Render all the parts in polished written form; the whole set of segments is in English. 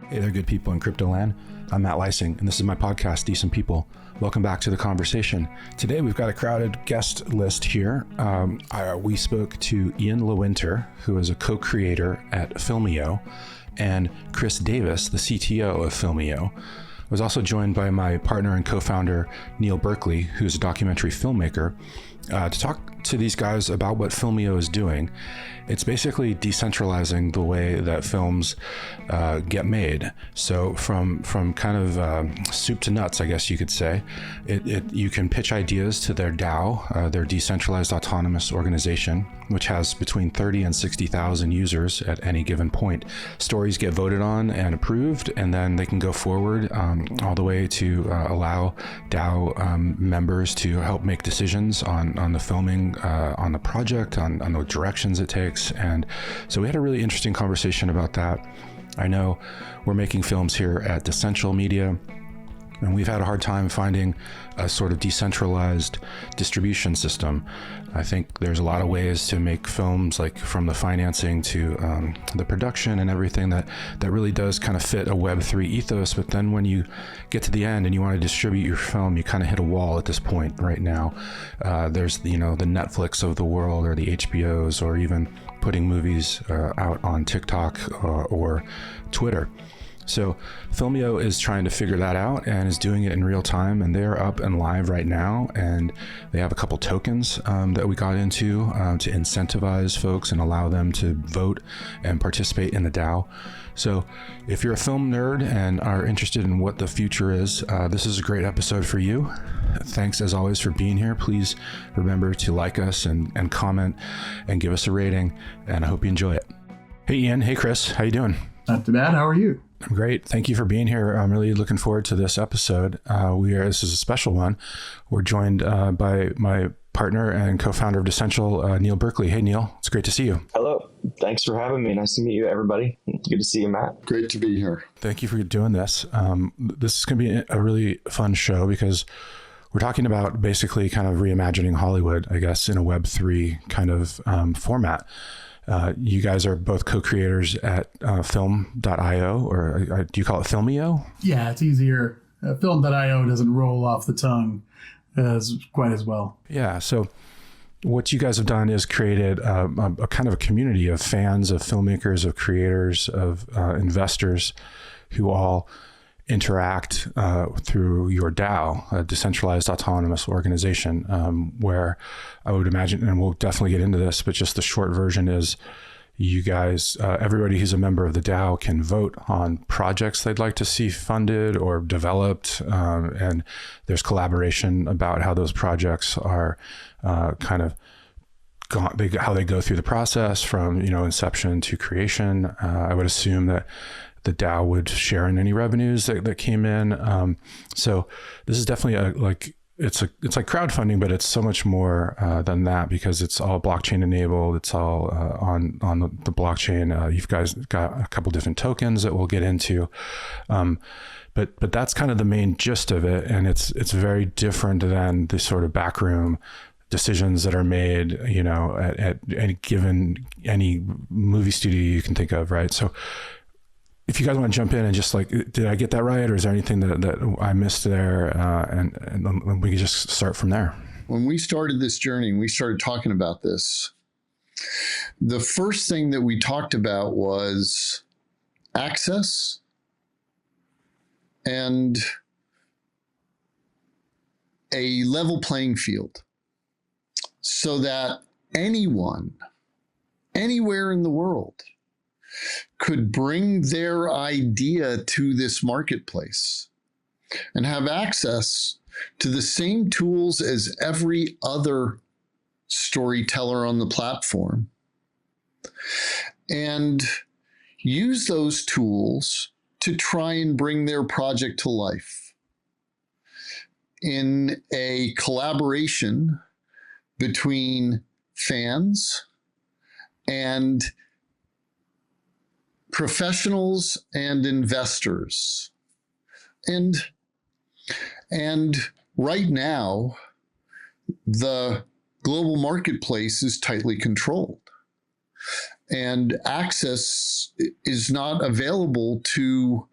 Hey there, good people in crypto land. I'm Matt Leising, and this is my podcast, Decent People. Welcome back to the conversation. Today, we've got a crowded guest list here. We spoke to Ian LeWinter, who is a co-creator at Filmio, and Chris Davis, the CTO of Filmio. I was also joined by my partner and co-founder, Neil Berkeley, who's a documentary filmmaker, to talk to these guys about what Filmio is doing. It's basically decentralizing the way that films get made. So from kind of soup to nuts, I guess you could say, you can pitch ideas to their DAO, their decentralized autonomous organization, which has between 30 and 60,000 users at any given point. Stories get voted on and approved, and then they can go forward all the way to allow DAO members to help make decisions on the filming, on the project, on the directions it takes. And so we had a really interesting conversation about that. I know we're making films here at Decential Media, and we've had a hard time finding a sort of decentralized distribution system. I think there's a lot of ways to make films, like from the financing to the production and everything that really does kind of fit a Web3 ethos. But then when you get to the end and you want to distribute your film, you kind of hit a wall at this point right now. There's, the Netflix of the world, or the HBOs, or even putting movies out on TikTok or Twitter. So Filmio is trying to figure that out and is doing it in real time, and they're up and live right now, and they have a couple tokens that we got into to incentivize folks and allow them to vote and participate in the DAO. So if you're a film nerd and are interested in what the future is, this is a great episode for you. Thanks as always for being here. Please remember to like us and comment and give us a rating, and I hope you enjoy it. Hey Ian, hey Chris, how you doing? Not too bad. How are you? I'm great. Thank you for being here. I'm really looking forward to this episode. This is a special one. We're joined by my partner and co-founder of Decential, Neil Berkeley. Hey, Neil. It's great to see you. Hello. Thanks for having me. Nice to meet you, everybody. Good to see you, Matt. Great to be here. Thank you for doing this. This is going to be a really fun show because we're talking about basically kind of reimagining Hollywood, I guess, in a Web3 kind of format. You guys are both co-creators at film.io, or do you call it Filmio? Yeah, it's easier. Film.io doesn't roll off the tongue as quite as well. Yeah, so what you guys have done is created a kind of a community of fans, of filmmakers, of creators, of investors who all interact through your DAO, a decentralized autonomous organization, where I would imagine, and we'll definitely get into this, but just the short version is you guys, everybody who's a member of the DAO can vote on projects they'd like to see funded or developed, and there's collaboration about how those projects are kind of how they go through the process from inception to creation. I would assume that the DAO would share in any revenues that came in. So this is definitely it's like crowdfunding, but it's so much more than that because it's all blockchain enabled. It's all on the blockchain. You guys got a couple different tokens that we'll get into. But that's kind of the main gist of it. And it's very different than the sort of backroom decisions that are made, at any movie studio you can think of, right? So if you guys want to jump in and just did I get that right? Or is there anything that I missed there? And we can just start from there. When we started this journey, we started talking about this. The first thing that we talked about was access and a level playing field so that anyone, anywhere in the world, could bring their idea to this marketplace and have access to the same tools as every other storyteller on the platform, and use those tools to try and bring their project to life in a collaboration between fans and professionals and investors. And right now, the global marketplace is tightly controlled, and access is not available to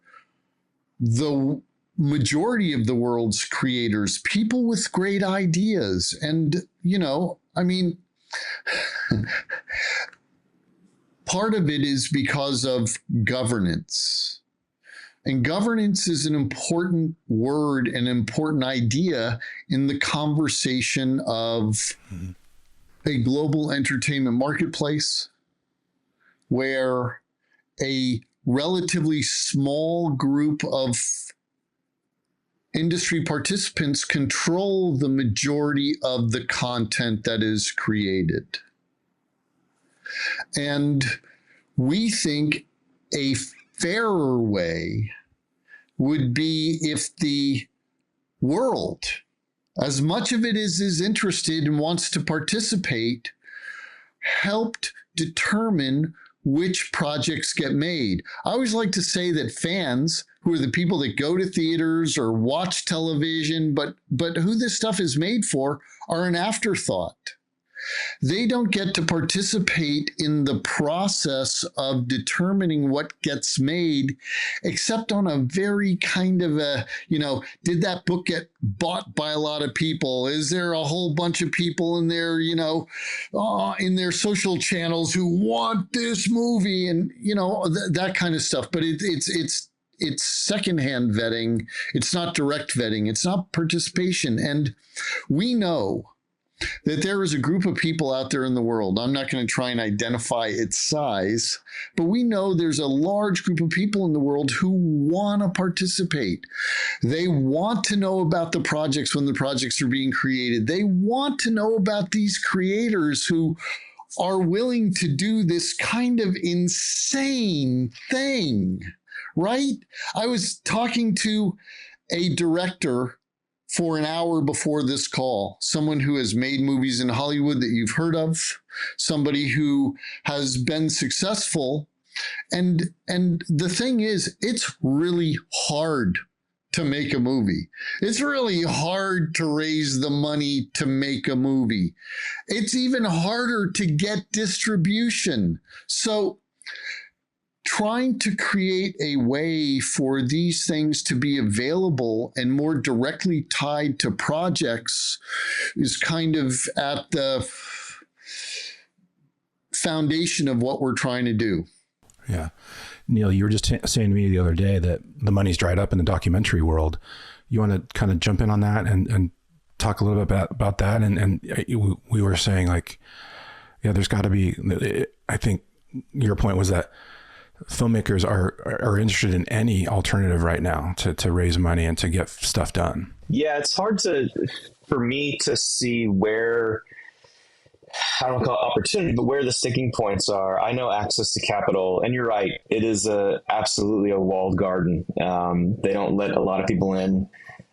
the majority of the world's creators, people with great ideas. And, I mean, part of it is because of governance. And governance is an important word, an important idea in the conversation of a global entertainment marketplace where a relatively small group of industry participants control the majority of the content that is created. And we think a fairer way would be if the world, as much of it as is interested and wants to participate, helped determine which projects get made. I always like to say that fans, who are the people that go to theaters or watch television, but who this stuff is made for, are an afterthought. They don't get to participate in the process of determining what gets made, except on a very kind of a, did that book get bought by a lot of people? Is there a whole bunch of people in there, in their social channels who want this movie and, that kind of stuff. But it's secondhand vetting. It's not direct vetting. It's not participation. And we know that there is a group of people out there in the world. I'm not going to try and identify its size, but we know there's a large group of people in the world who want to participate. They want to know about the projects when the projects are being created. They want to know about these creators who are willing to do this kind of insane thing, right? I was talking to a director for an hour before this call, someone who has made movies in Hollywood that you've heard of, somebody who has been successful. And the thing is, it's really hard to make a movie. It's really hard to raise the money to make a movie. It's even harder to get distribution. So trying to create a way for these things to be available and more directly tied to projects is kind of at the foundation of what we're trying to do. Yeah. Neil, you were just saying to me the other day that the money's dried up in the documentary world. You want to kind of jump in on that and talk a little bit about that? And we were saying there's got to be, I think your point was that filmmakers are interested in any alternative right now to raise money and to get stuff done. Yeah, it's hard for me to see where, I don't call it opportunity, but where the sticking points are. I know access to capital, and you're right, it is absolutely a walled garden. They don't let a lot of people in.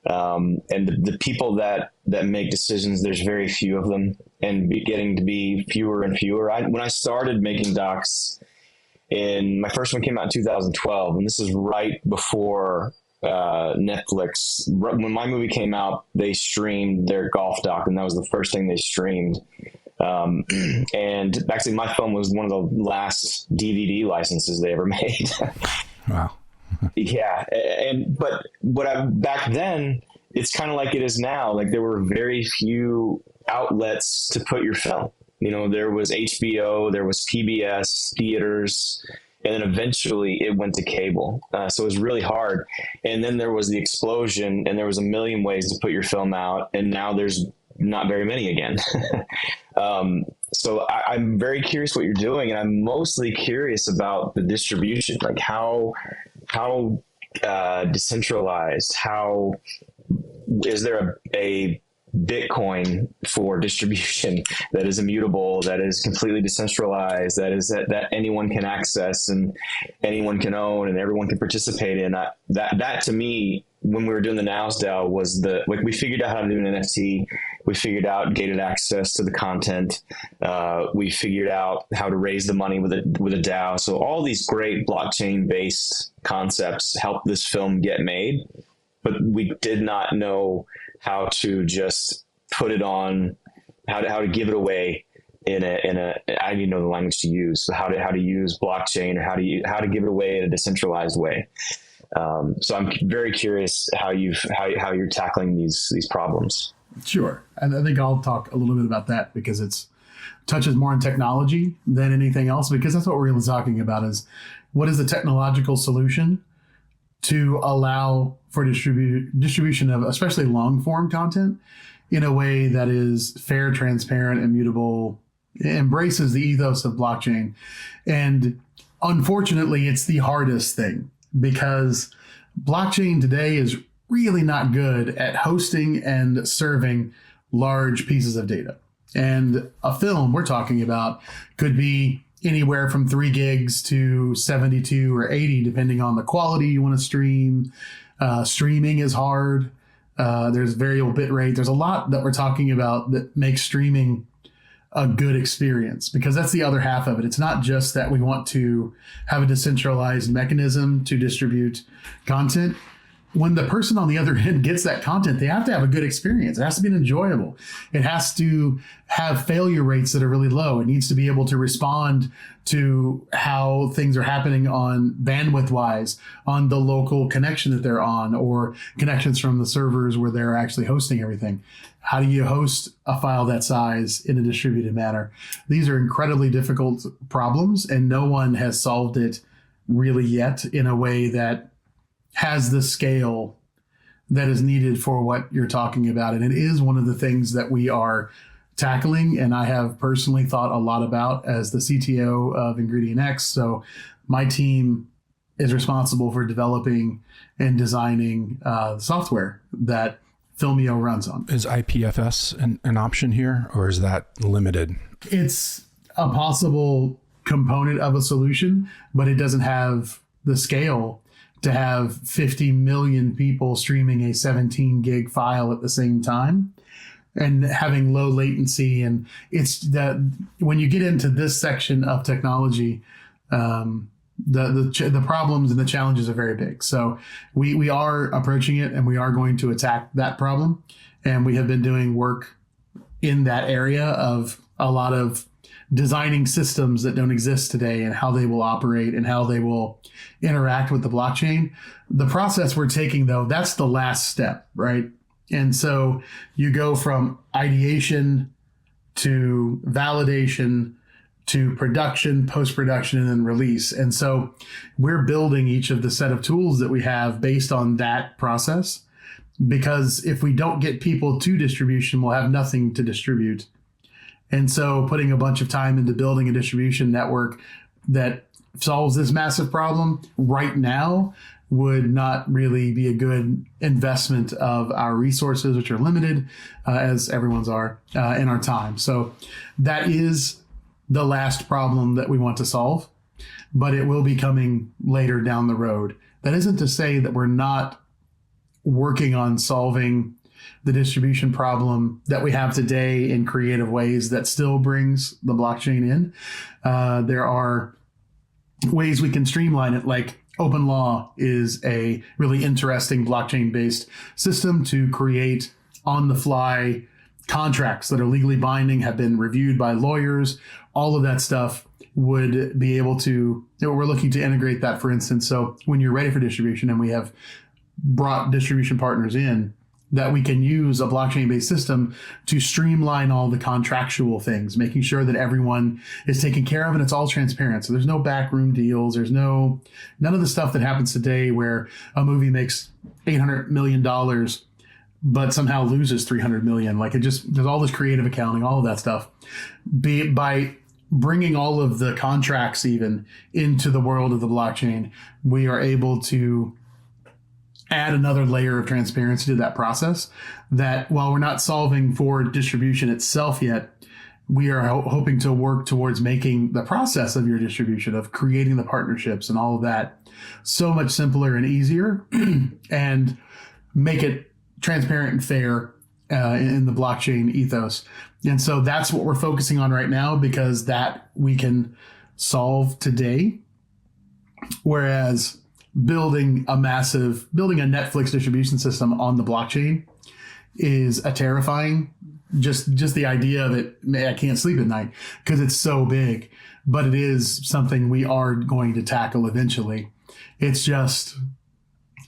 And the people that make decisions, there's very few of them, and getting to be fewer and fewer. When I started making docs, my first one came out in 2012, and this is right before Netflix. When my movie came out, they streamed their golf doc, and that was the first thing they streamed. And actually, my film was one of the last DVD licenses they ever made. Wow. Yeah, but back then, it's kind of like it is now. Like, there were very few outlets to put your film. There was HBO, there was PBS, theaters, and then eventually it went to cable. So it was really hard. And then there was the explosion, and there was a million ways to put your film out, and now there's not very many again. So I'm very curious what you're doing, and I'm mostly curious about the distribution, like how decentralized, how is there a Bitcoin for distribution that is immutable, that is completely decentralized, that anyone can access and anyone can own and everyone can participate in. That to me, when we were doing the Nows DAO, was we figured out how to do an NFT. We figured out gated access to the content. We figured out how to raise the money with a DAO. So all these great blockchain based concepts helped this film get made, but we did not know how to just put it on, how to give it away in a I didn't know the language to use. So how to use blockchain, or how to give it away in a decentralized way. So I'm very curious how you're tackling these problems. Sure. And I think I'll talk a little bit about that because it's touches more on technology than anything else, because that's what we're really talking about is what is the technological solution to allow for distribution of especially long form content in a way that is fair, transparent, immutable, embraces the ethos of blockchain. And unfortunately, it's the hardest thing because blockchain today is really not good at hosting and serving large pieces of data. And a film we're talking about could be anywhere from 3 gigs to 72 or 80, depending on the quality you want to stream. Streaming is hard. There's variable bit rate. There's a lot that we're talking about that makes streaming a good experience, because that's the other half of it. It's not just that we want to have a decentralized mechanism to distribute content. When the person on the other end gets that content, they have to have a good experience. It has to be enjoyable. It has to have failure rates that are really low. It needs to be able to respond to how things are happening on bandwidth wise, on the local connection that they're on, or connections from the servers where they're actually hosting everything. How do you host a file that size in a distributed manner? These are incredibly difficult problems, and no one has solved it really yet in a way that has the scale that is needed for what you're talking about. And it is one of the things that we are tackling, and I have personally thought a lot about as the CTO of Ingredient X. So my team is responsible for developing and designing software that Filmio runs on. Is IPFS an option here, or is that limited? It's a possible component of a solution, but it doesn't have the scale to have 50 million people streaming a 17 gig file at the same time and having low latency. And it's that when you get into this section of technology, the problems and the challenges are very big. So we are approaching it, and we are going to attack that problem. And we have been doing work in that area of a lot of designing systems that don't exist today and how they will operate and how they will interact with the blockchain. The process we're taking, though, that's the last step, right? And so you go from ideation to validation to production, post-production, and then release. And so we're building each of the set of tools that we have based on that process, because if we don't get people to distribution, we'll have nothing to distribute. And so putting a bunch of time into building a distribution network that solves this massive problem right now would not really be a good investment of our resources, which are limited, as everyone's are, in our time. So that is the last problem that we want to solve, but it will be coming later down the road. That isn't to say that we're not working on solving the distribution problem that we have today in creative ways that still brings the blockchain in. There are ways we can streamline it, like OpenLaw is a really interesting blockchain-based system to create on-the-fly contracts that are legally binding, have been reviewed by lawyers. All of that stuff would be able to, we're looking to integrate that, for instance. So when you're ready for distribution, and we have brought distribution partners in, that we can use a blockchain-based system to streamline all the contractual things, making sure that everyone is taken care of and it's all transparent. So there's no backroom deals. There's none of the stuff that happens today where a movie makes $800 million, but somehow loses 300 million. Like there's all this creative accounting, all of that stuff. By bringing all of the contracts even into the world of the blockchain, we are able to add another layer of transparency to that process, that while we're not solving for distribution itself yet, we are hoping to work towards making the process of your distribution, of creating the partnerships and all of that, so much simpler and easier, and make it transparent and fair in the blockchain ethos. And so that's what we're focusing on right now, because that we can solve today. Whereas building a Netflix distribution system on the blockchain is a terrifying, just the idea of it. I can't sleep at night because it's so big, but it is something we are going to tackle eventually. It's just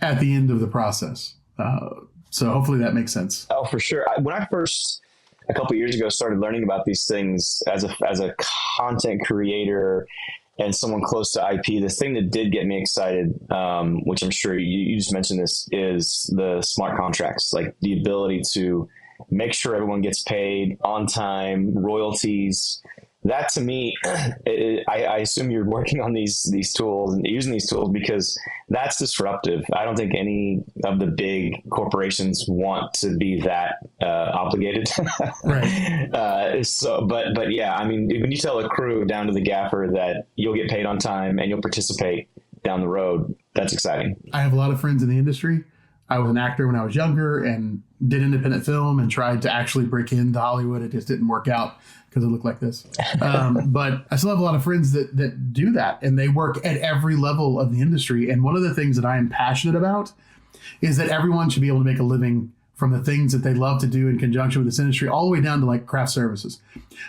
at the end of the process. So hopefully that makes sense. Oh, for sure. When I first, a couple of years ago, started learning about these things as a content creator and someone close to IP, the thing that did get me excited, which I'm sure you just mentioned this, is the smart contracts, like the ability to make sure everyone gets paid on time, royalties. That to me, I assume you're working on these tools and using these tools because that's disruptive. I don't think any of the big corporations want to be that obligated. Right. But yeah, I mean, when you tell a crew down to the gaffer that you'll get paid on time and you'll participate down the road, that's exciting. I have a lot of friends in the industry. I was an actor when I was younger and did independent film and tried to actually break into Hollywood. It just didn't work out because it looked like this. But I still have a lot of friends that do that, and they work at every level of the industry. And one of the things that I am passionate about is that everyone should be able to make a living from the things that they love to do in conjunction with this industry, all the way down to like craft services.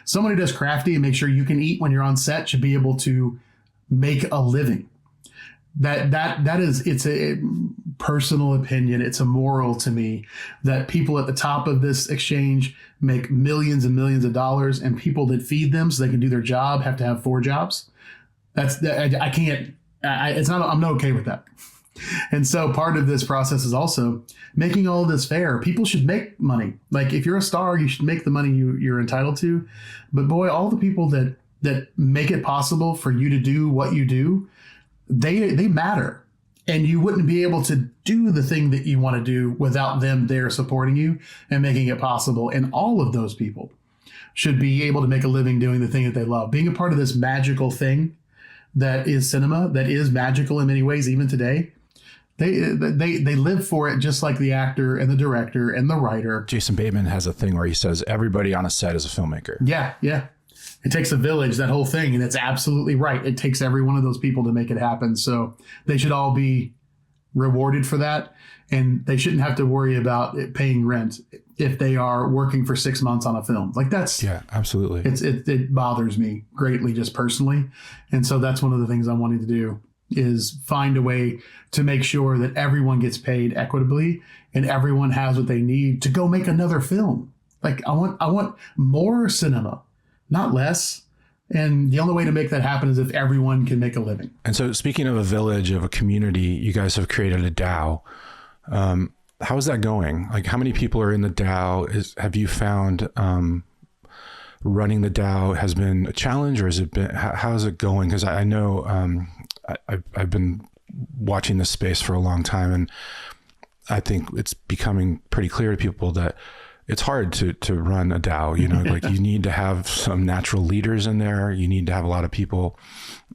Someone who does crafty and makes sure you can eat when you're on set should be able to make a living. It's a personal opinion. It's a moral to me that people at the top of this exchange make millions and millions of dollars, and people that feed them so they can do their job have to have 4 jobs. I can't. It's not. I'm not okay with that. And so part of this process is also making all of this fair. People should make money. Like if you're a star, you should make the money you're entitled to. But boy, all the people that make it possible for you to do what you do, they matter, and you wouldn't be able to do the thing that you want to do without them there supporting you and making it possible. And all of those people should be able to make a living doing the thing that they love, being a part of this magical thing that is cinema, that is magical in many ways, even today. They live for it, just like the actor and the director and the writer. Jason Bateman has a thing where he says everybody on a set is a filmmaker. Yeah. It takes a village, that whole thing. And it's absolutely right. It takes every one of those people to make it happen. So they should all be rewarded for that. And they shouldn't have to worry about it paying rent if they are working for 6 months on a film. Like that's, yeah, absolutely. It bothers me greatly, just personally. And so that's one of the things I'm wanting to do, is find a way to make sure that everyone gets paid equitably and everyone has what they need to go make another film. Like I want more cinema, not less. And the only way to make that happen is if everyone can make a living. And so speaking of a village, of a community, you guys have created a DAO. How is that going? Like how many people are in the DAO? Have you found running the DAO has been a challenge, or has it been, how's it going? Because I know I've been watching this space for a long time, and I think it's becoming pretty clear to people that it's hard to run a DAO. You know, like you need to have some natural leaders in there. You need to have a lot of people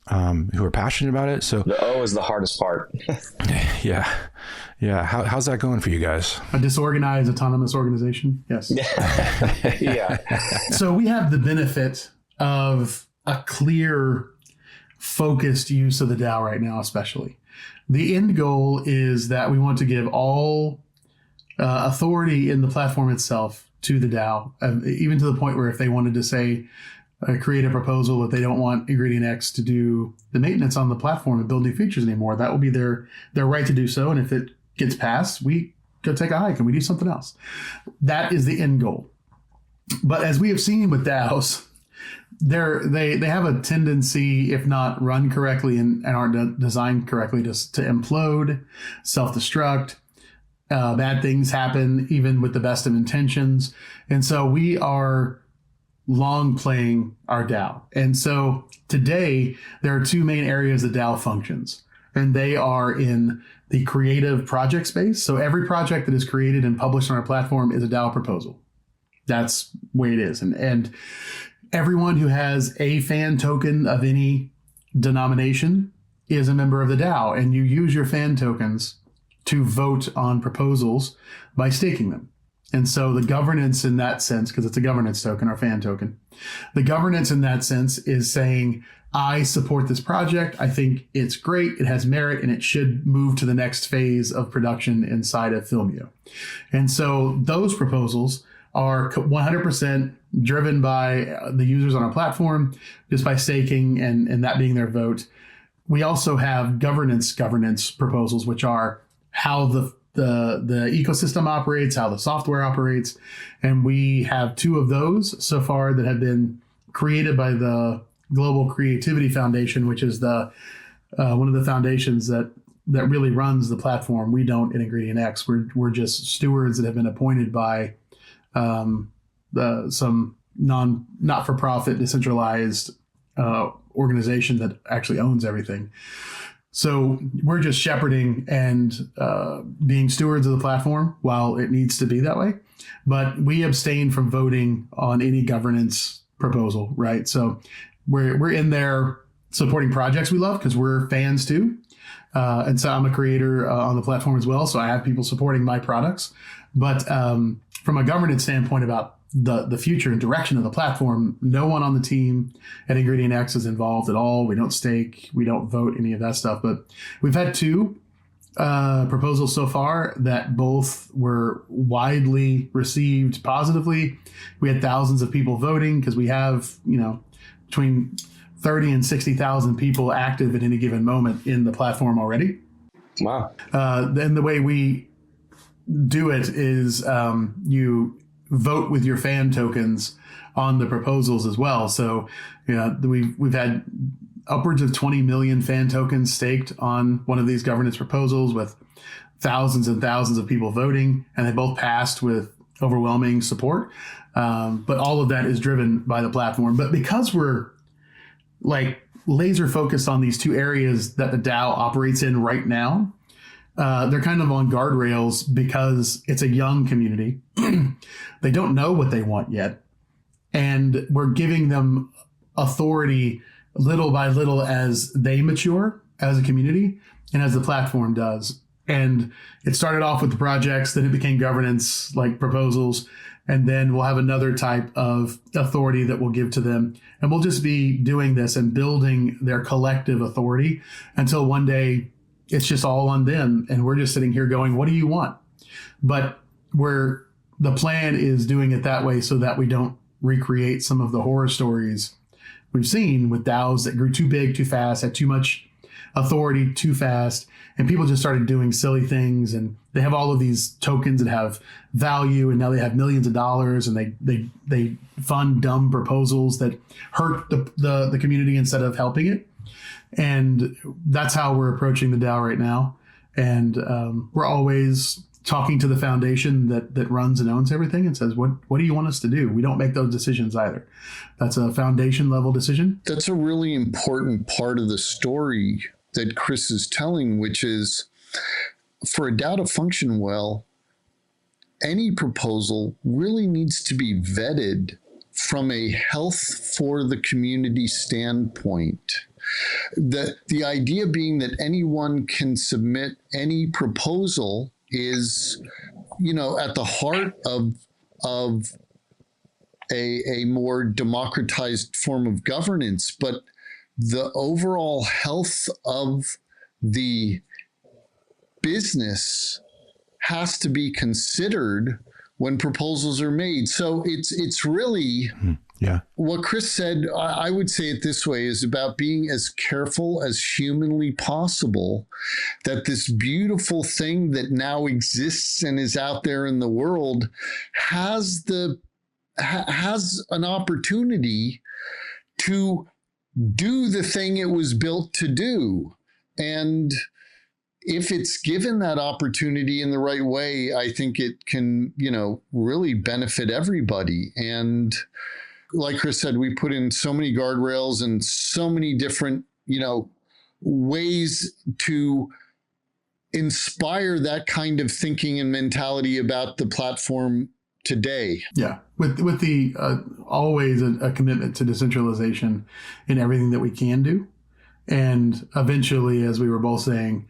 who are passionate about it. So the O is the hardest part. Yeah. How's that going for you guys? A disorganized, autonomous organization. Yes. Yeah. So we have the benefit of a clear, focused use of the DAO right now, especially. The end goal is that we want to give all authority in the platform itself to the DAO, even to the point where if they wanted to say, create a proposal that they don't want Ingredient X to do the maintenance on the platform and build new features anymore, that will be their right to do so. And if it gets passed, we go take a hike and we do something else. That is the end goal. But as we have seen with DAOs, they have a tendency, if not run correctly and aren't designed correctly, to implode, self-destruct. Bad things happen even with the best of intentions. And so we are long playing our DAO. And so today there are 2 main areas that DAO functions, and they are in the creative project space. So every project that is created and published on our platform is a DAO proposal. That's the way it is. And everyone who has a fan token of any denomination is a member of the DAO, and you use your fan tokens to vote on proposals by staking them. And so the governance in that sense, because it's a governance token, our fan token, the governance in that sense is saying, I support this project. I think it's great. It has merit, and it should move to the next phase of production inside of Filmio. And so those proposals are 100% driven by the users on our platform, just by staking and that being their vote. We also have governance proposals, which are, how the ecosystem operates, how the software operates. And we have 2 of those so far that have been created by the Global Creativity Foundation, which is the one of the foundations that really runs the platform. We don't in Ingredient X. We're just stewards that have been appointed by some not-for-profit decentralized organization that actually owns everything. So we're just shepherding and being stewards of the platform while it needs to be that way. But we abstain from voting on any governance proposal, right? So we're in there supporting projects we love because we're fans too. And so I'm a creator on the platform as well. So I have people supporting my products. But from a governance standpoint about the future and direction of the platform, no one on the team at Ingredient X is involved at all. We don't stake, we don't vote, any of that stuff. But we've had 2 proposals so far that both were widely received positively. We had thousands of people voting because we have, between 30 and 60,000 people active at any given moment in the platform already. Wow. Then the way we do it is you vote with your fan tokens on the proposals as well. So we've had upwards of 20 million fan tokens staked on one of these governance proposals with thousands and thousands of people voting, and they both passed with overwhelming support. But all of that is driven by the platform. But because we're laser focused on these 2 areas that the DAO operates in right now, they're kind of on guardrails because it's a young community. They don't know what they want yet. And we're giving them authority little by little as they mature as a community and as the platform does. And it started off with the projects, then it became governance like proposals. And then we'll have another type of authority that we'll give to them. And we'll just be doing this and building their collective authority until one day it's just all on them. And we're just sitting here going, what do you want? But the plan is doing it that way so that we don't recreate some of the horror stories we've seen with DAOs that grew too big, too fast, had too much authority too fast. And people just started doing silly things, and they have all of these tokens that have value, and now they have millions of dollars, and they fund dumb proposals that hurt the community instead of helping it. And that's how we're approaching the DAO right now. And we're always talking to the foundation that runs and owns everything and says, what do you want us to do? We don't make those decisions either. That's a foundation level decision. That's a really important part of the story that Chris is telling, which is for a DAO to function well, any proposal really needs to be vetted from a health for the community standpoint. The idea being that anyone can submit any proposal is, at the heart of a more democratized form of governance, but the overall health of the business has to be considered when proposals are made. So it's really what Chris said. I would say it this way, is about being as careful as humanly possible that this beautiful thing that now exists and is out there in the world has an opportunity to do the thing it was built to do. And if it's given that opportunity in the right way, I think it can, really benefit everybody. And like Chris said, we put in so many guardrails and so many different, ways to inspire that kind of thinking and mentality about the platform today. Yeah, with the always a commitment to decentralization in everything that we can do. And eventually, as we were both saying,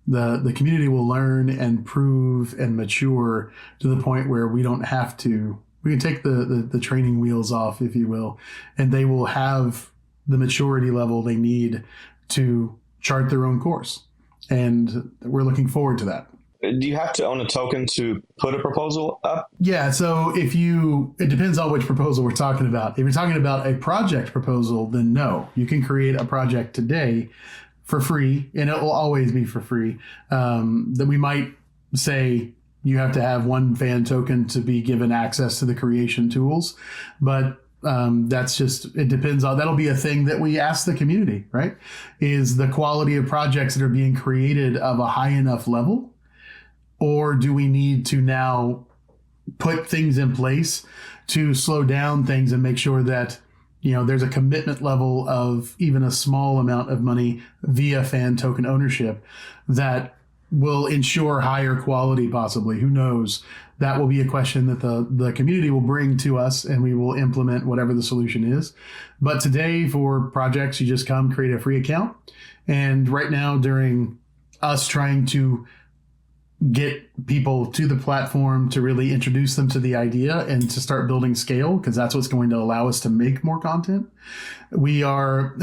the community will learn and prove and mature to the point where we don't have to. We can take the training wheels off, if you will, and they will have the maturity level they need to chart their own course. And we're looking forward to that. Do you have to own a token to put a proposal up? Yeah, so it depends on which proposal we're talking about. If you're talking about a project proposal, then no. You can create a project today for free, and it will always be for free. That we might say you have to have one fan token to be given access to the creation tools, but that's just, it depends on, that'll be a thing that we ask the community, right? Is the quality of projects that are being created of a high enough level, or do we need to now put things in place to slow down things and make sure that, you know, there's a commitment level of even a small amount of money via fan token ownership that will ensure higher quality, possibly. Who knows? That will be a question that the community will bring to us, and we will implement whatever the solution is. But today, for projects, you just come create a free account. And right now, during us trying to get people to the platform, to really introduce them to the idea and to start building scale, because that's what's going to allow us to make more content, we are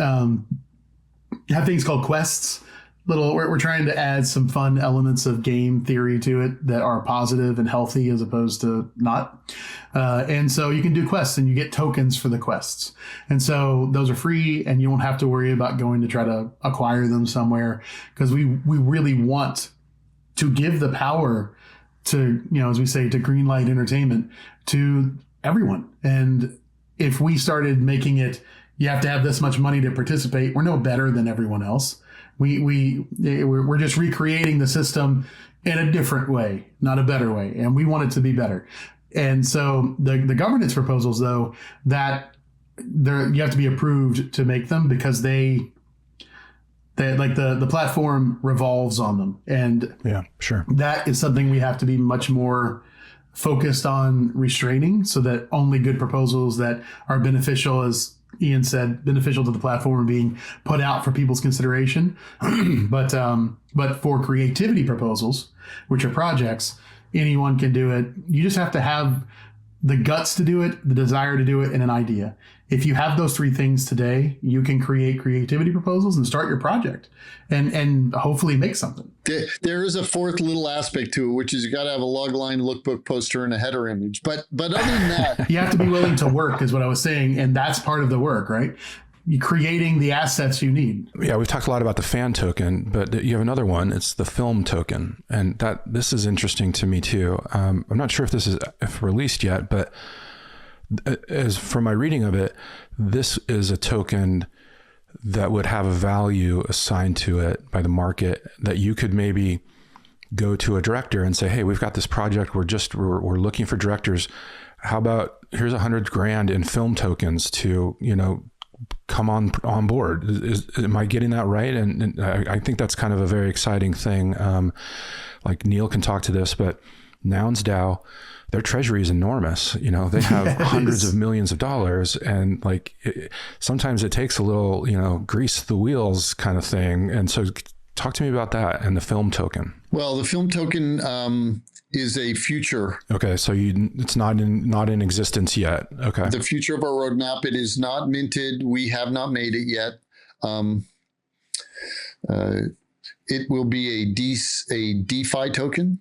have things called quests. We're trying to add some fun elements of game theory to it that are positive and healthy as opposed to not. And so you can do quests and you get tokens for the quests. And so those are free, and you won't have to worry about going to try to acquire them somewhere, because we really want to give the power to, you know, as we say, to greenlight entertainment to everyone. And if we started making it, you have to have this much money to participate, we're no better than everyone else. We're just recreating the system in a different way, not a better way. And we want it to be better. And so the governance proposals, though, that you have to be approved to make them, because they like the platform revolves on them. And yeah, sure. That is something we have to be much more focused on restraining, so that only good proposals that are beneficial, as Ian said, beneficial to the platform, are being put out for people's consideration. But for creativity proposals, which are projects, anyone can do it. You just have to have the guts to do it, the desire to do it, and an idea. If you have those three things today, you can create creativity proposals and start your project and hopefully make something. There is a fourth little aspect to it, which is you got to have a logline, lookbook poster, and a header image. But other than that, you have to be willing to work, is what I was saying. And that's part of the work, right? You're creating the assets you need. Yeah, we've talked a lot about the fan token, but you have another one. It's the film token. And this is interesting to me too. I'm not sure if this is released yet, but as from my reading of it, this is a token that would have a value assigned to it by the market, that you could maybe go to a director and say, hey, we've got this project. We're looking for directors. How about here's $100,000 in film tokens to, you know, come on board. Am I getting that right? And I think that's kind of a very exciting thing. Like Neil can talk to this, but Nouns DAO, their treasury is enormous. You know, they have hundreds of millions of dollars, and like sometimes it takes a little, you know, grease the wheels kind of thing. And so talk to me about that and the film token. Well, the film token is a future. Okay, so it's not in existence yet. Okay. The future of our roadmap. It is not minted. We have not made it yet. It will be a DeFi token.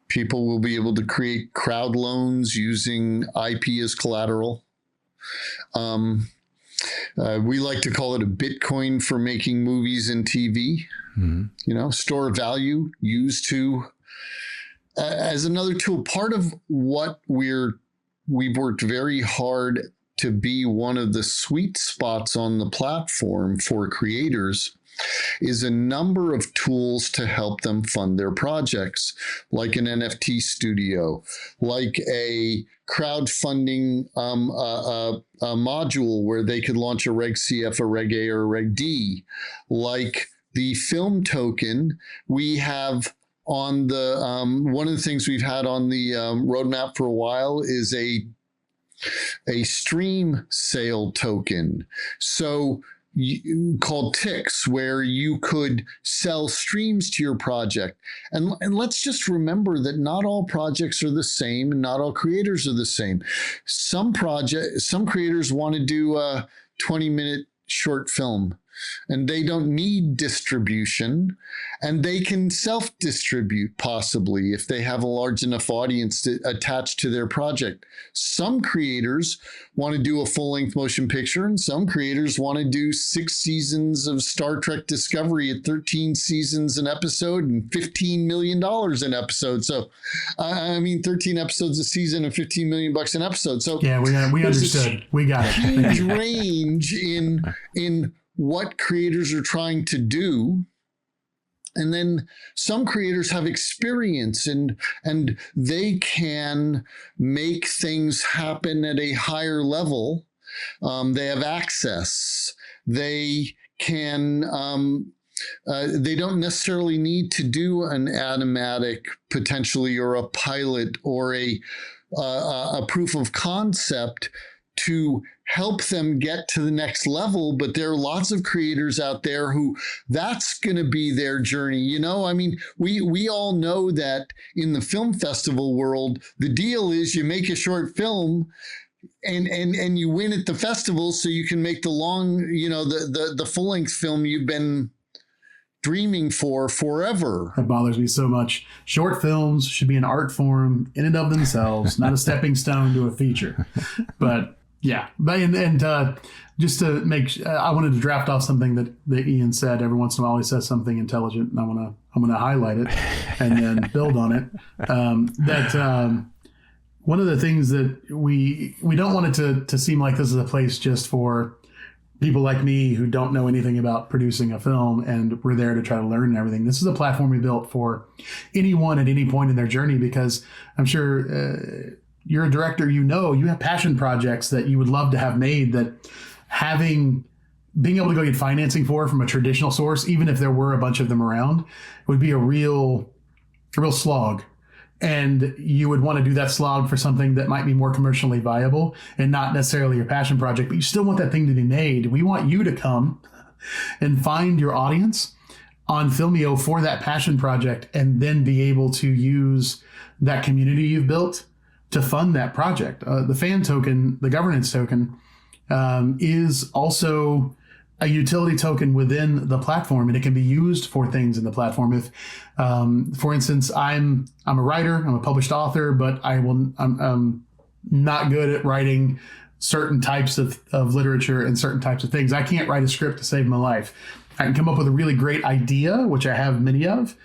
People will be able to create crowd loans using IP as collateral. We like to call it a Bitcoin for making movies and TV. Mm-hmm. You know, store value used to as another tool. Part of what we've worked very hard to be one of the sweet spots on the platform for creators is a number of tools to help them fund their projects, like an NFT studio, like a crowdfunding a module where they could launch a Reg CF, a Reg A, or a Reg D, like the film token. We have on the one of the things we've had on the roadmap for a while is a stream sale token. So called Tix, where you could sell streams to your project. And let's just remember that not all projects are the same, and not all creators are the same. Some creators want to do a 20-minute short film. and they don't need distribution, and they can self-distribute possibly if they have a large enough audience attached to their project. Some creators want to do a full-length motion picture, and some creators want to do 6 seasons of Star Trek Discovery at 13 seasons an episode and $15 million an episode. So, 13 episodes a season and $15 million an episode. So yeah, we understood. We got it. Huge range in what creators are trying to do. And then some creators have experience and they can make things happen at a higher level. They have access. They can, they don't necessarily need to do an animatic potentially, or a pilot, or a proof of concept to help them get to the next level. But there are lots of creators out there who that's going to be their journey. You know, I mean, we all know that in the film festival world, the deal is you make a short film and you win at the festival so you can make the long, you know, the full length film you've been dreaming for forever. That bothers me so much. Short films should be an art form in and of themselves, not a stepping stone to a feature. But yeah, just to make, I wanted to draft off something that Ian said. Every once in a while, he says something intelligent, and I'm gonna highlight it and then build on it. One of the things that we don't want it to seem like this is a place just for people like me who don't know anything about producing a film, and we're there to try to learn and everything. This is a platform we built for anyone at any point in their journey, because I'm sure you're a director, you have passion projects that you would love to have made, that being able to go get financing for from a traditional source, even if there were a bunch of them around, would be a real slog. And you would want to do that slog for something that might be more commercially viable and not necessarily your passion project, but you still want that thing to be made. We want you to come and find your audience on Filmio for that passion project, and then be able to use that community you've built to fund that project. The fan token, the governance token, is also a utility token within the platform, and it can be used for things in the platform. If, for instance, I'm a writer, I'm a published author, but I'm not good at writing certain types of literature and certain types of things. I can't write a script to save my life. I can come up with a really great idea, which I have many of,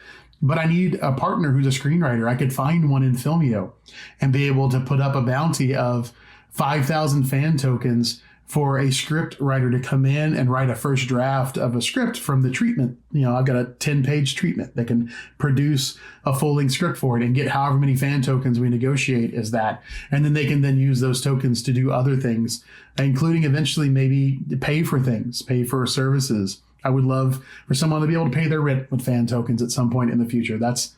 but I need a partner who's a screenwriter. I could find one in Filmio and be able to put up a bounty of 5,000 fan tokens for a script writer to come in and write a first draft of a script from the treatment. You know, I've got a 10-page treatment that can produce a full-length script for it and get however many fan tokens we negotiate as that. And then they can then use those tokens to do other things, including eventually maybe pay for things, pay for services. I would love for someone to be able to pay their rent with fan tokens at some point in the future. That's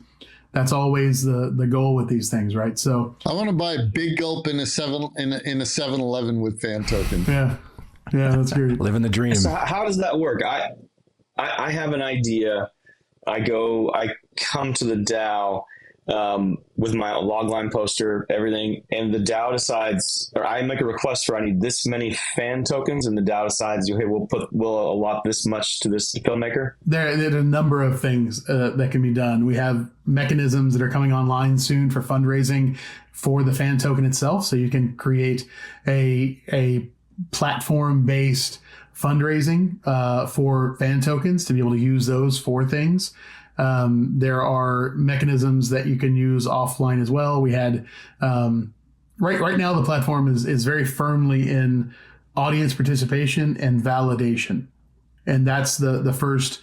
always the goal with these things, right? So I want to buy a Big Gulp in a 7-Eleven with fan tokens. Yeah, that's great. Living the dream. So how does that work? I have an idea. I come to the DAO with my logline poster, everything, and the DAO decides, or I make a request for, I need this many fan tokens, and the DAO decides, okay, we'll allot this much to this filmmaker. There are a number of things that can be done. We have mechanisms that are coming online soon for fundraising for the fan token itself, so you can create a platform-based fundraising for fan tokens to be able to use those for things. There are mechanisms that you can use offline as well. We had right now the platform is very firmly in audience participation and validation, and that's the first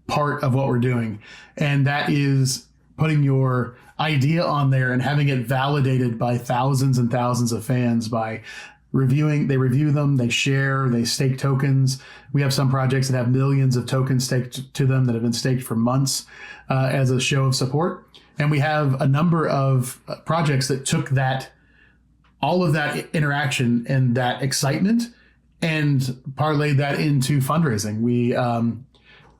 part of what we're doing, and that is putting your idea on there and having it validated by thousands and thousands of fans by reviewing. They review them, they share, they stake tokens. We have some projects that have millions of tokens staked to them that have been staked for months as a show of support. And we have a number of projects that took all of that interaction and that excitement and parlayed that into fundraising.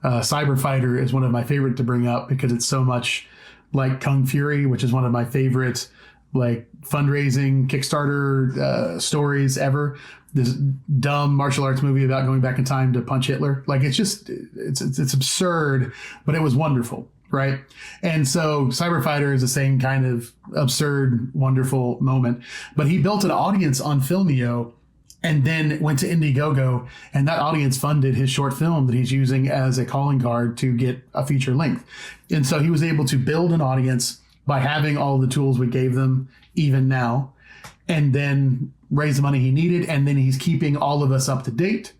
Cyberfighter is one of my favorite to bring up because it's so much like Kung Fury, which is one of my favorite like fundraising Kickstarter stories ever. This dumb martial arts movie about going back in time to punch Hitler. Like it's absurd, but it was wonderful, right? And so Cyberfighter is the same kind of absurd, wonderful moment. But he built an audience on Filmio and then went to Indiegogo, and that audience funded his short film that he's using as a calling card to get a feature length. And so he was able to build an audience by having all the tools we gave them even now, and then raise the money he needed. And then he's keeping all of us up to date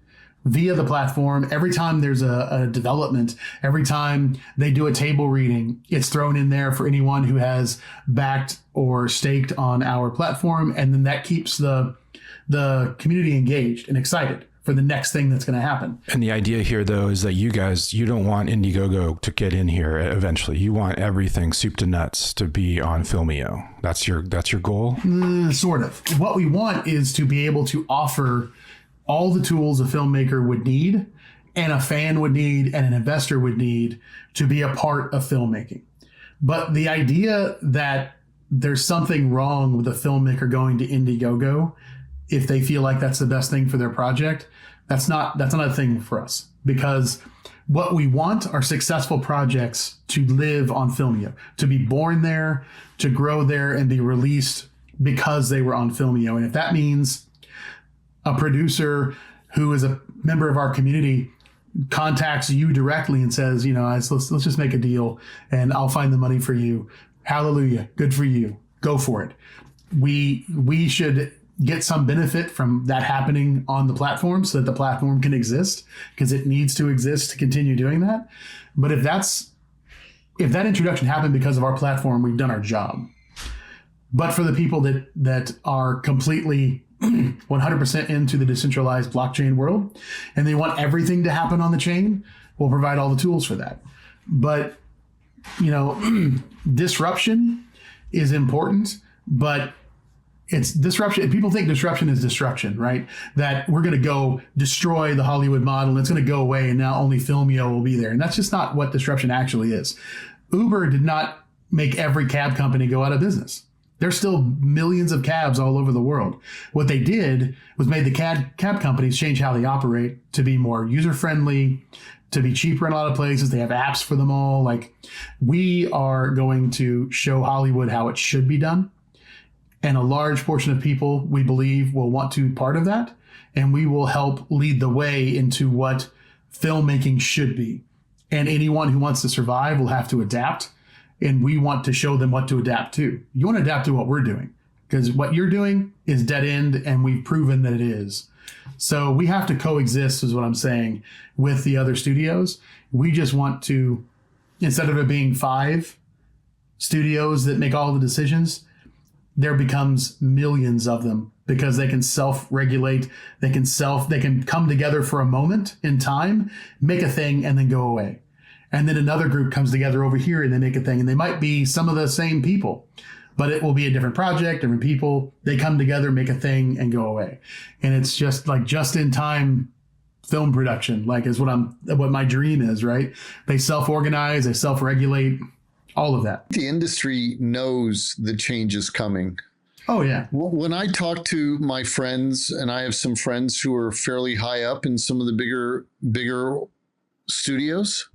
via the platform. Every time there's a development, every time they do a table reading, it's thrown in there for anyone who has backed or staked on our platform. And then that keeps the community engaged and excited for the next thing that's going to happen. And the idea here, though, is that you don't want Indiegogo to get in here eventually. You want everything soup to nuts to be on Filmio. That's your goal? Sort of. What we want is to be able to offer all the tools a filmmaker would need, and a fan would need, and an investor would need to be a part of filmmaking. But the idea that there's something wrong with a filmmaker going to Indiegogo if they feel like that's the best thing for their project, that's not a thing for us. Because what we want are successful projects to live on Filmio, to be born there, to grow there, and be released because they were on Filmio. And if that means a producer who is a member of our community contacts you directly and says, let's just make a deal and I'll find the money for you. Hallelujah. Good for you. Go for it. We should get some benefit from that happening on the platform so that the platform can exist, because it needs to exist to continue doing that. But if that introduction happened because of our platform, we've done our job. But for the people that are completely 100% into the decentralized blockchain world and they want everything to happen on the chain, we'll provide all the tools for that. But disruption is important, but it's disruption. People think disruption is destruction, right? That we're going to go destroy the Hollywood model and it's going to go away and now only Filmio will be there. And that's just not what disruption actually is. Uber did not make every cab company go out of business. There's still millions of cabs all over the world. What they did was made the cab companies change how they operate to be more user-friendly, to be cheaper in a lot of places. They have apps for them all. Like, we are going to show Hollywood how it should be done. And a large portion of people, we believe, will want to be part of that. And we will help lead the way into what filmmaking should be. And anyone who wants to survive will have to adapt. And we want to show them what to adapt to. You want to adapt to what we're doing, because what you're doing is dead end, and we've proven that it is. So we have to coexist, is what I'm saying, with the other studios. We just want to, instead of it being 5 studios that make all the decisions, there becomes millions of them, because they can self-regulate. They can come together for a moment in time, make a thing, and then go away. And then another group comes together over here and they make a thing. And they might be some of the same people, but it will be a different project, different people. They come together, make a thing, and go away. And it's just like just-in-time film production, like is what my dream is, right? They self-organize, they self-regulate, all of that. The industry knows the change is coming. Oh, yeah. When I talk to my friends, and I have some friends who are fairly high up in some of the bigger studios,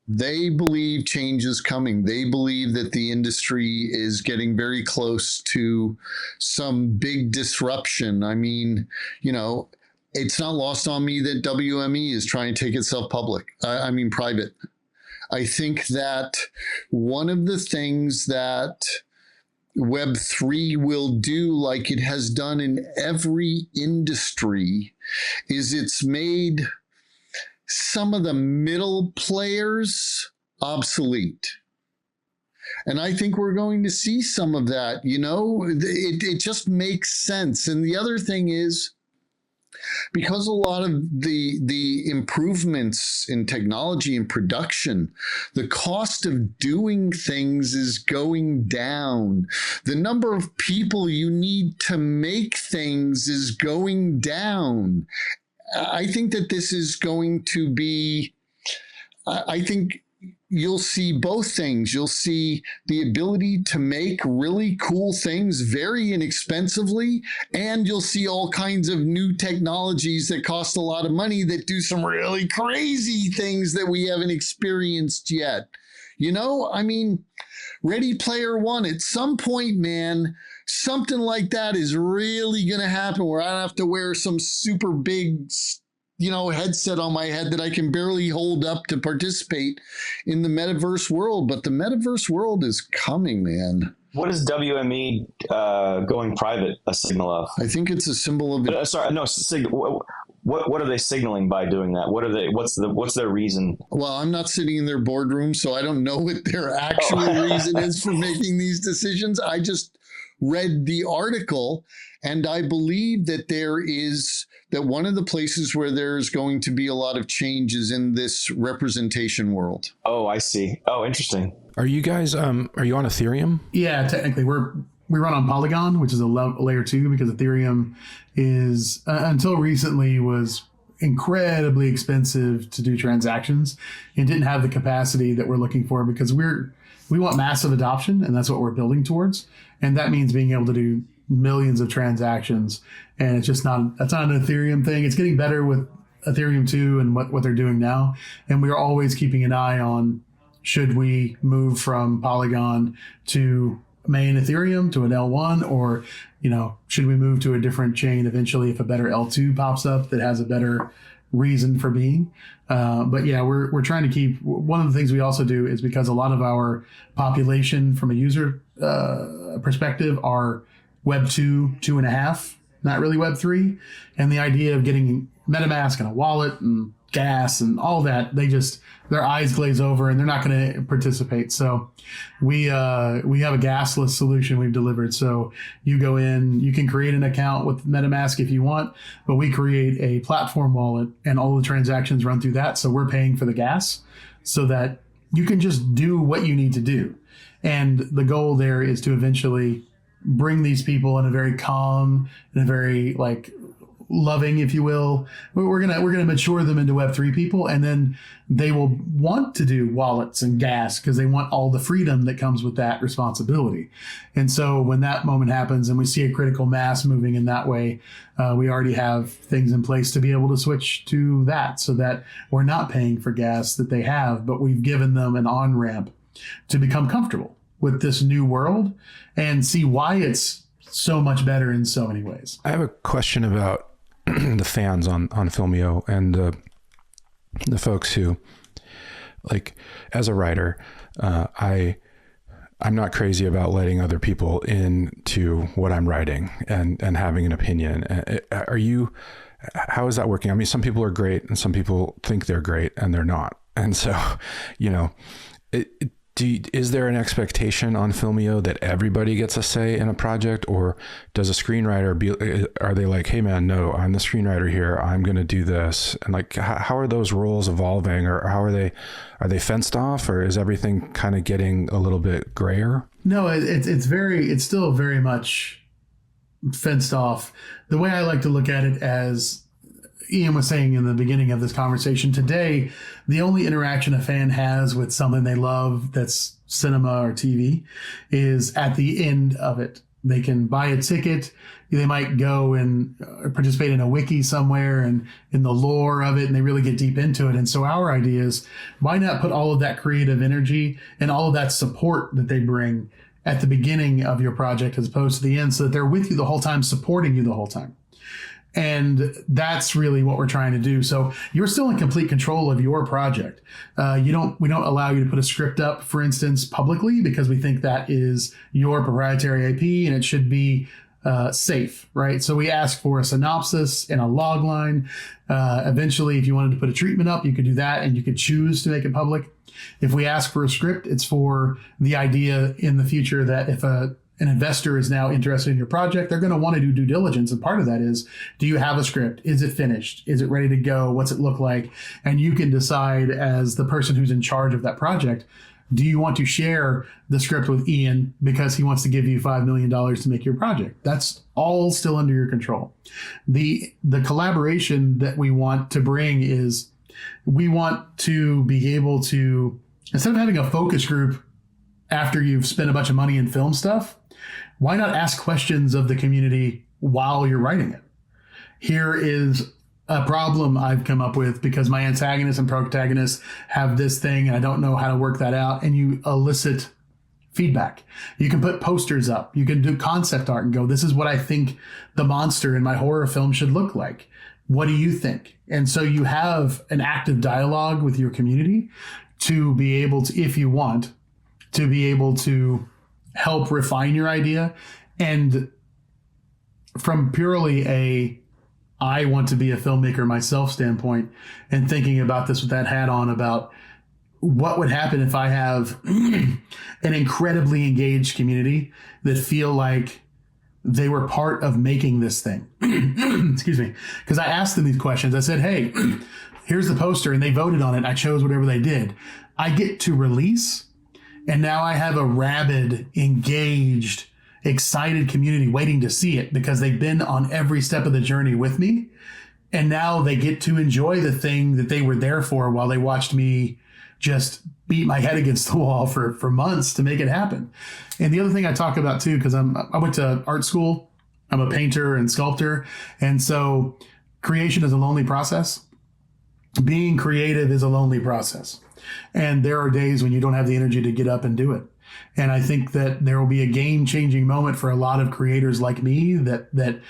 they believe change is coming. They believe that the industry is getting very close to some big disruption. I mean, it's not lost on me that WME is trying to take itself private. I think that one of the things that Web3 will do, like it has done in every industry, is it's made some of the middle players obsolete. And I think we're going to see some of that, it just makes sense. And the other thing is, because a lot of the improvements in technology and production, the cost of doing things is going down. The number of people you need to make things is going down. I think that this is going to be, I think you'll see both things. You'll see the ability to make really cool things very inexpensively, and you'll see all kinds of new technologies that cost a lot of money that do some really crazy things that we haven't experienced yet. You know, I mean, Ready Player One, at some point, man, something like that is really going to happen where I don't have to wear some super big, you know, headset on my head that I can barely hold up to participate in the metaverse world. But the metaverse world is coming, man. What is WME going private a signal of? I think it's a symbol of sorry, no. What are they signaling by doing that? What are they? What's their reason? Well, I'm not sitting in their boardroom, so I don't know what their actual reason is for making these decisions. I just read the article, and I believe that that one of the places where there's going to be a lot of change is in this representation world. Oh, I see. Oh, interesting. Are you guys, are you on Ethereum? Yeah, technically we run on Polygon, which is a layer 2, because Ethereum is until recently was incredibly expensive to do transactions and didn't have the capacity that we're looking for, because we want massive adoption, and that's what we're building towards. And that means being able to do millions of transactions. And it's just that's not an Ethereum thing. It's getting better with Ethereum 2 and what they're doing now. And we are always keeping an eye on, should we move from Polygon to main Ethereum to an L1, or, you know, should we move to a different chain eventually if a better L2 pops up that has a better reason for being. But yeah, we're trying to keep, one of the things we also do is, because a lot of our population from a user perspective are Web 2.5, not really Web 3. And the idea of getting MetaMask and a wallet and gas and all that, their eyes glaze over and they're not going to participate. So we have a gasless solution we've delivered. So you go in, you can create an account with MetaMask if you want, but we create a platform wallet and all the transactions run through that. So we're paying for the gas so that you can just do what you need to do. And the goal there is to eventually bring these people in a very calm and a very loving, if you will. We're gonna mature them into Web3 people, and then they will want to do wallets and gas because they want all the freedom that comes with that responsibility. And so when that moment happens and we see a critical mass moving in that way, we already have things in place to be able to switch to that, so that we're not paying for gas that they have, but we've given them an on-ramp to become comfortable with this new world and see why it's so much better in so many ways. I have a question about the fans on Filmio and the folks who, like, as a writer, I'm not crazy about letting other people into what I'm writing and having an opinion. How is that working? I mean, some people are great and some people think they're great and they're not. And so, you know, is there an expectation on Filmio that everybody gets a say in a project, or does a screenwriter are they like, hey man, no, I'm the screenwriter here, I'm going to do this? And like, how are those roles evolving, or how are they fenced off, or is everything kind of getting a little bit grayer? No, it's still very much fenced off. The way I like to look at it, as Ian was saying in the beginning of this conversation today, the only interaction a fan has with something they love that's cinema or TV is at the end of it. They can buy a ticket. They might go and participate in a wiki somewhere and in the lore of it, and they really get deep into it. And so our idea is, why not put all of that creative energy and all of that support that they bring at the beginning of your project as opposed to the end, so that they're with you the whole time, supporting you the whole time. And that's really what we're trying to do. So you're still in complete control of your project. We don't allow you to put a script up, for instance, publicly, because we think that is your proprietary IP and it should be safe, right? So we ask for a synopsis and a log line. Eventually, if you wanted to put a treatment up, you could do that, and you could choose to make it public. If we ask for a script, it's for the idea in the future that if an investor is now interested in your project, they're going to want to do due diligence. And part of that is, do you have a script? Is it finished? Is it ready to go? What's it look like? And you can decide, as the person who's in charge of that project, do you want to share the script with Ian because he wants to give you $5 million to make your project? That's all still under your control. The collaboration that we want to bring is, we want to be able to instead of having a focus group after you've spent a bunch of money in film stuff, why not ask questions of the community while you're writing it? Here is a problem I've come up with because my antagonist and protagonist have this thing and I don't know how to work that out. And you elicit feedback. You can put posters up. You can do concept art and go, this is what I think the monster in my horror film should look like. What do you think? And so you have an active dialogue with your community to be able to, if you want, to be able to help refine your idea. And from purely I want to be a filmmaker myself standpoint and thinking about this with that hat on about what would happen if I have an incredibly engaged community that feel like they were part of making this thing. Excuse me. Because I asked them these questions. I said, hey, here's the poster, and they voted on it. I chose whatever they did. I get to release, and now I have a rabid, engaged, excited community waiting to see it because they've been on every step of the journey with me. And now they get to enjoy the thing that they were there for while they watched me just beat my head against the wall for months to make it happen. And the other thing I talk about too, because I went to art school, I'm a painter and sculptor. And so creation is a lonely process. Being creative is a lonely process. And there are days when you don't have the energy to get up and do it. And I think that there will be a game-changing moment for a lot of creators like me that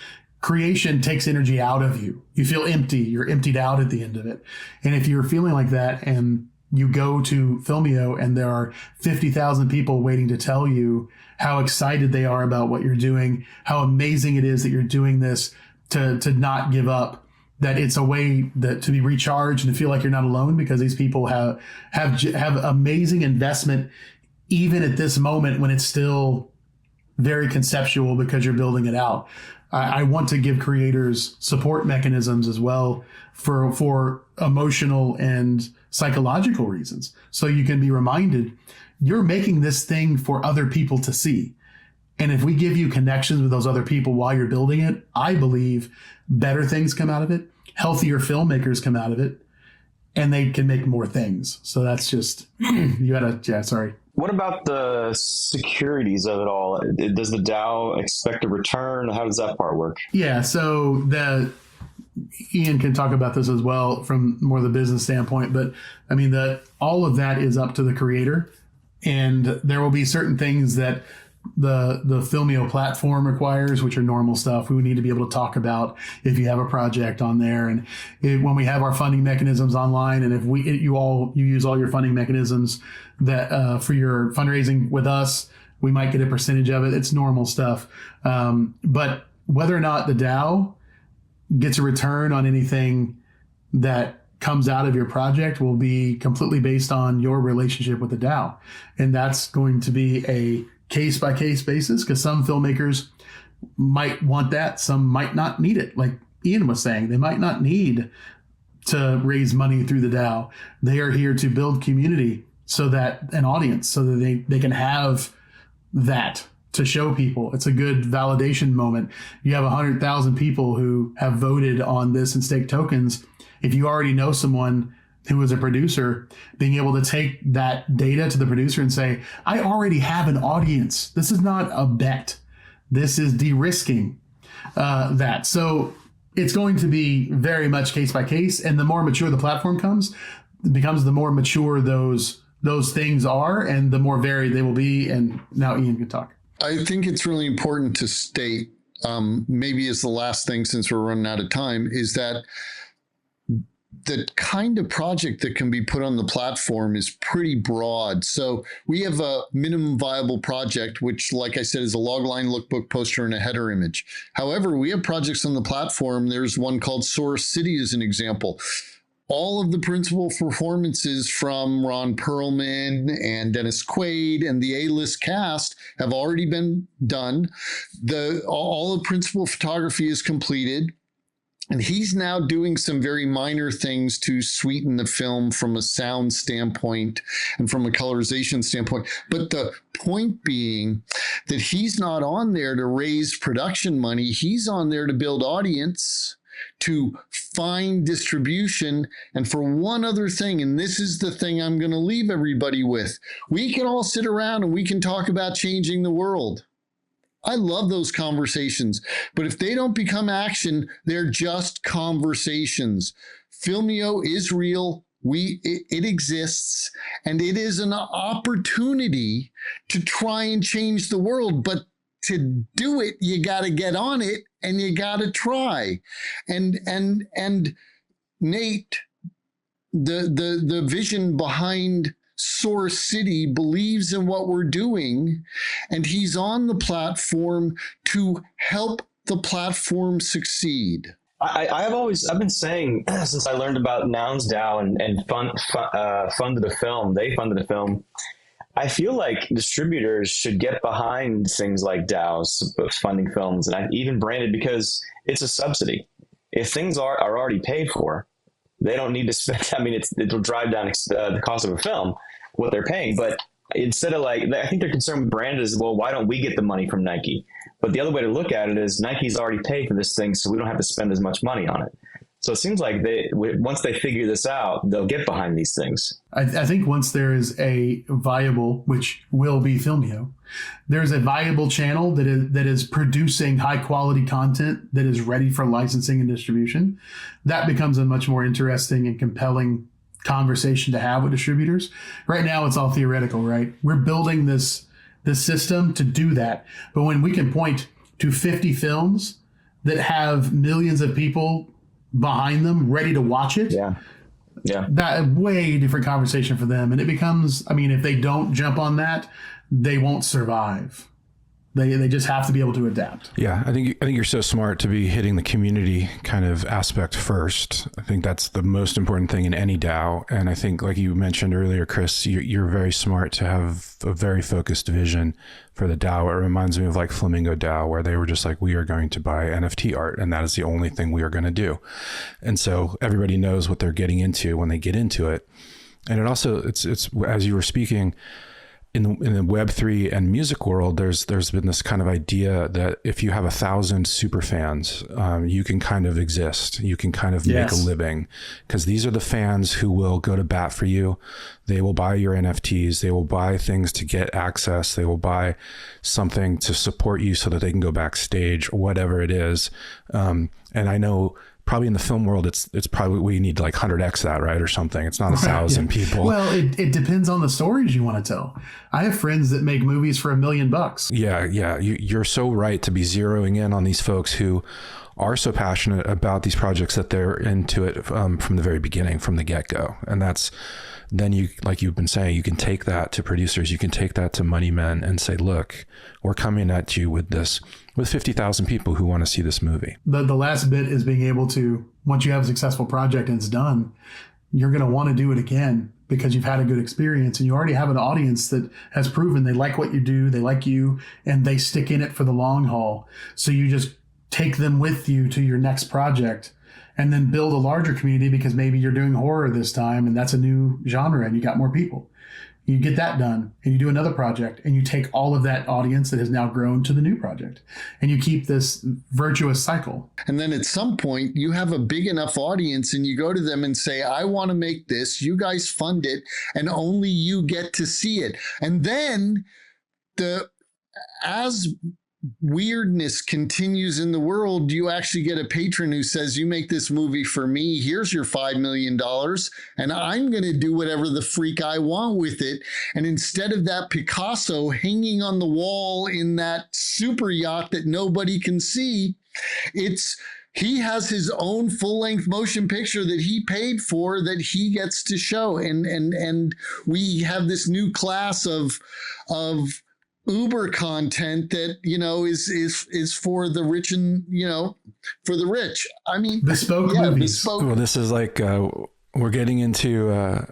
creation takes energy out of you. You feel empty. You're emptied out at the end of it. And if you're feeling like that and you go to Filmio and there are 50,000 people waiting to tell you how excited they are about what you're doing, how amazing it is that you're doing this, to not give up, that it's a way that to be recharged and to feel like you're not alone because these people have amazing investment even at this moment when it's still very conceptual because you're building it out. I want to give creators support mechanisms as well for emotional and psychological reasons. So you can be reminded you're making this thing for other people to see. And if we give you connections with those other people while you're building it, I believe better things come out of it, healthier filmmakers come out of it, and they can make more things. So that's just, sorry. What about the securities of it all? Does the DAO expect a return? How does that part work? Yeah, so Ian can talk about this as well from more the business standpoint, but I mean all of that is up to the creator, and there will be certain things that the Filmio platform requires, which are normal stuff we would need to be able to talk about if you have a project on there. And when we have our funding mechanisms online, and if you use all your funding mechanisms that for your fundraising with us, we might get a percentage of it. It's normal stuff. But whether or not the DAO gets a return on anything that comes out of your project will be completely based on your relationship with the DAO. And that's going to be a case-by-case basis, because some filmmakers might want that, some might not need it. Like Ian was saying, they might not need to raise money through the DAO. They are here to build community, so that an audience, so that they can have that to show people. It's a good validation moment. You have 100,000 people who have voted on this and staked tokens. If you already know someone who is a producer, being able to take that data to the producer and say, I already have an audience. This is not a bet. This is de-risking that. So it's going to be very much case by case. And the more mature the platform becomes the more mature those things are, and the more varied they will be. And now Ian can talk. I think it's really important to state, maybe as the last thing, since we're running out of time, is that the kind of project that can be put on the platform is pretty broad. So we have a minimum viable project, which, like I said, is a logline, lookbook, poster, and a header image. However, we have projects on the platform. There's one called Source City as an example. All of the principal performances from Ron Perlman and Dennis Quaid and the A-list cast have already been done. All the principal photography is completed. And he's now doing some very minor things to sweeten the film from a sound standpoint and from a colorization standpoint. But the point being that he's not on there to raise production money. He's on there to build audience to find distribution. And for one other thing, and this is the thing I'm going to leave everybody with, we can all sit around and we can talk about changing the world. I love those conversations, but if they don't become action, they're just conversations. Filmio is real. It exists, and it is an opportunity to try and change the world. But to do it, you got to get on it, and you got to try. And Nate, the vision behind Source City believes in what we're doing, and he's on the platform to help the platform succeed. I've been saying since I learned about Nouns DAO and funded a film, they funded a film. I feel like distributors should get behind things like DAOs funding films, and even branded, because it's a subsidy. If things are already paid for, they don't need to spend. I mean, it'll drive down the cost of a film, what they're paying. But instead of I think their concern with brand is, well, why don't we get the money from Nike? But the other way to look at it is Nike's already paid for this thing, so we don't have to spend as much money on it. So it seems like once they figure this out, they'll get behind these things. I think once there is a viable, which will be Filmio, there's a viable channel that is producing high quality content that is ready for licensing and distribution. That becomes a much more interesting and compelling conversation to have with distributors. Right now, it's all theoretical, right? We're building this system to do that. But when we can point to 50 films that have millions of people behind them ready to watch it, that way different conversation for them. And it becomes, I mean, if they don't jump on that, they won't survive. They just have to be able to adapt. Yeah, I think you're so smart to be hitting the community kind of aspect first. I think that's the most important thing in any DAO. And I think, like you mentioned earlier, Chris, you're very smart to have a very focused vision for the DAO. It reminds me of like Flamingo DAO, where they were just like, we are going to buy NFT art, and that is the only thing we are going to do. And so everybody knows what they're getting into when they get into it. And it also, it's as you were speaking, in the Web3 and music world, there's been this kind of idea that if you have 1,000 super fans, you can kind of exist. You can kind of make a living, because these are the fans who will go to bat for you. They will buy your NFTs. They will buy things to get access. They will buy something to support you so that they can go backstage or whatever it is. And I know, probably in the film world, it's probably, we need like 100x that, right? Or something. It's not 1,000 people. Well, it depends on the stories you want to tell. I have friends that make movies for $1 million. Yeah. You're so right to be zeroing in on these folks who are so passionate about these projects that they're into it from the very beginning, from the get-go. And that's, then you, like you've been saying, you can take that to producers, you can take that to money men and say, look, we're coming at you with this, with 50,000 people who want to see this movie. The last bit is being able to, once you have a successful project and it's done, you're going to want to do it again because you've had a good experience and you already have an audience that has proven they like what you do, they like you, and they stick in it for the long haul. So you just take them with you to your next project and then build a larger community, because maybe you're doing horror this time and that's a new genre and you got more people. You get that done and you do another project and you take all of that audience that has now grown to the new project and you keep this virtuous cycle. And then at some point you have a big enough audience and you go to them and say, I want to make this, you guys fund it, and only you get to see it. And then as weirdness continues in the world, you actually get a patron who says, you make this movie for me, here's your $5 million, and I'm going to do whatever the freak I want with it. And instead of that Picasso hanging on the wall in that super yacht that nobody can see, he has his own full-length motion picture that he paid for that he gets to show. And we have this new class of Uber content that, is for the rich and, for the rich. I mean, bespoke movies. Bespoke. Well, this is like, we're getting into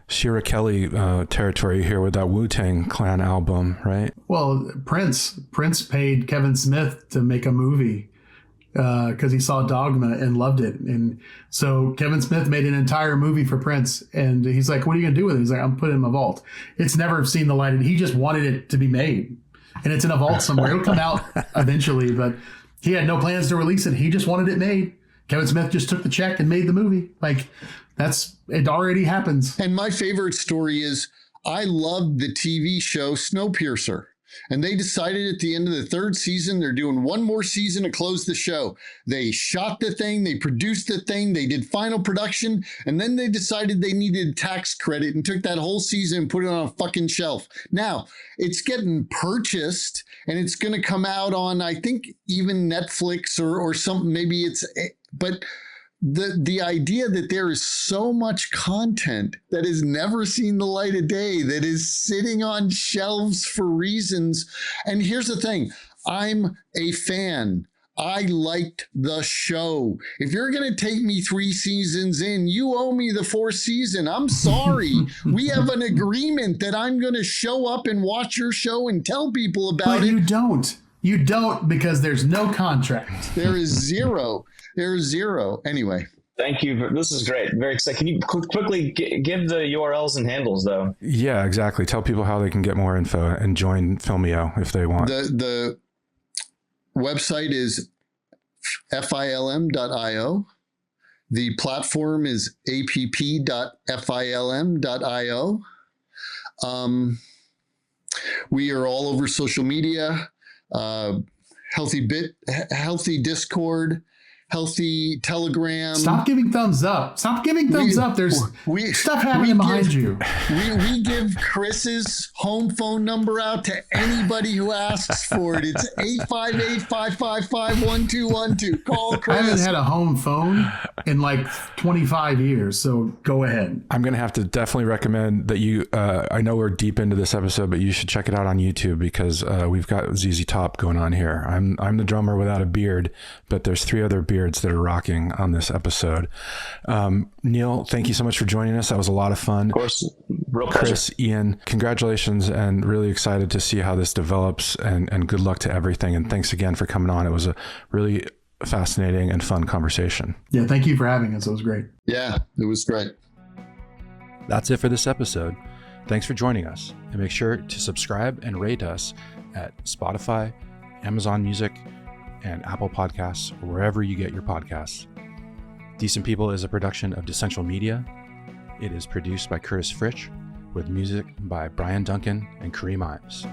Shira Kelly territory here with that Wu-Tang Clan album, right? Well, Prince paid Kevin Smith to make a movie because he saw Dogma and loved it. And so Kevin Smith made an entire movie for Prince. And he's like, what are you going to do with it? He's like, I'm putting it in my vault. It's never seen the light. He just wanted it to be made. And it's in a vault somewhere. It'll come out eventually, but he had no plans to release it. He just wanted it made. Kevin Smith just took the check and made the movie. Like, it already happens. And my favorite story is I loved the TV show Snowpiercer. And they decided at the end of the third season, they're doing one more season to close the show. They shot the thing, they produced the thing, they did final production, and then they decided they needed a tax credit and took that whole season and put it on a fucking shelf. Now, it's getting purchased and it's going to come out on, I think, even Netflix or something. Maybe but the idea that there is so much content that has never seen the light of day, that is sitting on shelves for reasons. And here's the thing, I'm a fan. I liked the show. If you're going to take me 3 seasons in, you owe me the 4th season. I'm sorry. We have an agreement that I'm going to show up and watch your show and tell people about it. But you don't. You don't, because there's no contract. There is zero. There's zero. Anyway. Thank you. This is great. Very exciting. Can you quickly give the URLs and handles, though? Yeah, exactly. Tell people how they can get more info and join Filmio if they want. The website is film.io. The platform is app.film.io. We are all over social media. Healthy Discord, healthy Telegram. Stop giving thumbs up. Stop giving thumbs up. There's stuff happening behind you. We give Chris's home phone number out to anybody who asks for it. It's 858-555-1212. Call Chris. I haven't had a home phone in like 25 years, so go ahead. I'm going to have to definitely recommend that you, I know we're deep into this episode, but you should check it out on YouTube because we've got ZZ Top going on here. I'm the drummer without a beard, but there's 3 other beards that are rocking on this episode. Neil, thank you so much for joining us. That was a lot of fun. Of course. Real pleasure. Chris, Ian, congratulations, and really excited to see how this develops, and good luck to everything. And thanks again for coming on. It was a really fascinating and fun conversation. Yeah, thank you for having us. It was great. Yeah, it was great. That's it for this episode. Thanks for joining us, and make sure to subscribe and rate us at Spotify, Amazon Music, and Apple Podcasts, or wherever you get your podcasts. Decent People is a production of Decential Media. It is produced by Curtis Fritsch, with music by Brian Duncan and Kareem Ives.